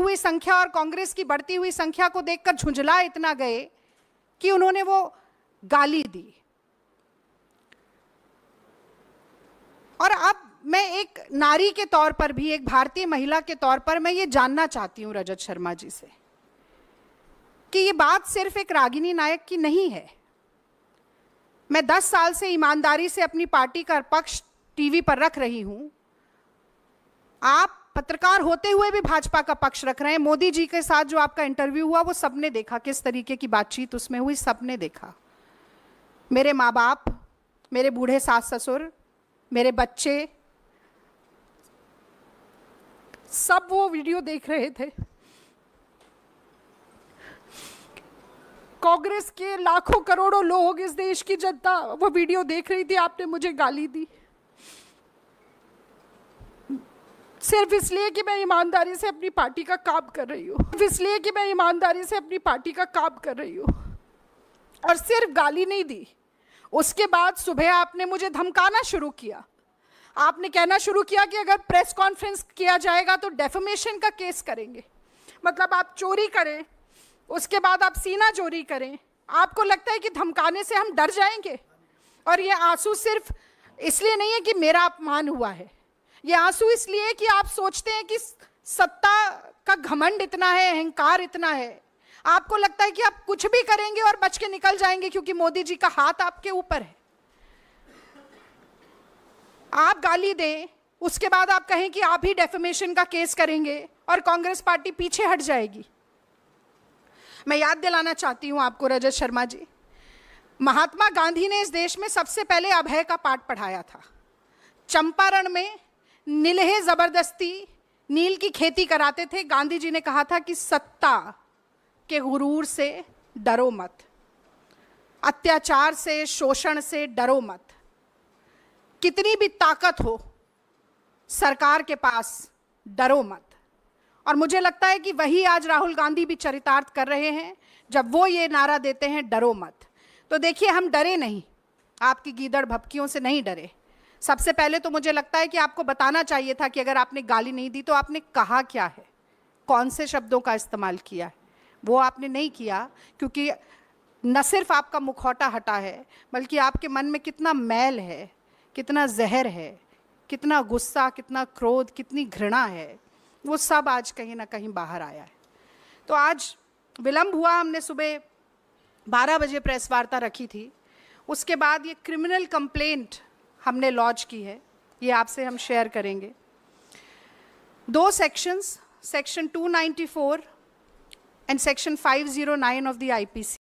हुई संख्या और कांग्रेस की बढ़ती हुई संख्या को देखकर झुंझला इतना गए कि उन्होंने वो गाली दी। और अब मैं एक नारी के तौर पर भी, एक भारतीय महिला के तौर पर मैं ये जानना चाहती हूं रजत शर्मा जी से कि ये बात सिर्फ एक रागिनी नायक की नहीं है। मैं 10 साल से ईमानदारी से अपनी पार्टी का पक्ष टीवी पर रख रही हूं। आप पत्रकार होते हुए भी भाजपा का पक्ष रख रहे हैं। मोदी जी के साथ जो आपका इंटरव्यू हुआ वो सबने देखा, किस तरीके की बातचीत उसमें हुई, सबने देखा। मेरे माँ बाप, मेरे बूढ़े सास ससुर, मेरे बच्चे, सब वो वीडियो देख रहे थे। कांग्रेस के लाखों करोड़ों लोग, इस देश की जनता वो वीडियो देख रही थी। आपने मुझे गाली दी सिर्फ इसलिए कि मैं ईमानदारी से अपनी पार्टी का काम कर रही हूँ, इसलिए कि मैं ईमानदारी से अपनी पार्टी का काम कर रही हूँ। और सिर्फ गाली नहीं दी, उसके बाद सुबह आपने मुझे धमकाना शुरू किया। आपने कहना शुरू किया कि अगर प्रेस कॉन्फ्रेंस किया जाएगा तो डेफेमेशन का केस करेंगे। मतलब आप चोरी करें, उसके बाद आप सीना चोरी करें। आपको लगता है कि धमकाने से हम डर जाएंगे? और ये आंसू सिर्फ इसलिए नहीं है कि मेरा अपमान हुआ है, ये आंसू इसलिए कि आप सोचते हैं कि सत्ता का घमंड इतना है, अहंकार इतना है। आपको लगता है कि आप कुछ भी करेंगे और बच के निकल जाएंगे क्योंकि मोदी जी का हाथ आपके ऊपर है। आप गाली दें, उसके बाद आप कहें कि आप ही डेफेमेशन का केस करेंगे और कांग्रेस पार्टी पीछे हट जाएगी। मैं याद दिलाना चाहती हूं आपको रजत शर्मा जी, महात्मा गांधी ने इस देश में सबसे पहले अभय का पाठ पढ़ाया था। चंपारण में नीलहे जबरदस्ती नील की खेती कराते थे। गांधी जी ने कहा था कि सत्ता के गुरूर से डरो मत, अत्याचार से, शोषण से डरो मत। कितनी भी ताकत हो सरकार के पास, डरो मत। और मुझे लगता है कि वही आज राहुल गांधी भी चरितार्थ कर रहे हैं जब वो ये नारा देते हैं डरो मत। तो देखिए, हम डरे नहीं, आपकी गीदड़ भभकियों से नहीं डरे। सबसे पहले तो मुझे लगता है कि आपको बताना चाहिए था कि अगर आपने गाली नहीं दी तो आपने कहा क्या है, कौन से शब्दों का इस्तेमाल किया है। वो आपने नहीं किया क्योंकि न सिर्फ आपका मुखौटा हटा है बल्कि आपके मन में कितना मैल है, कितना जहर है, कितना गुस्सा, कितना क्रोध, कितनी घृणा है, वो सब आज कहीं ना कहीं बाहर आया है। तो आज विलंब हुआ, हमने सुबह 12 बजे प्रेस वार्ता रखी थी। उसके बाद ये क्रिमिनल कंप्लेंट हमने लॉन्च की है, ये आपसे हम शेयर करेंगे। 2 sections, section 294 and section 509 of the IPC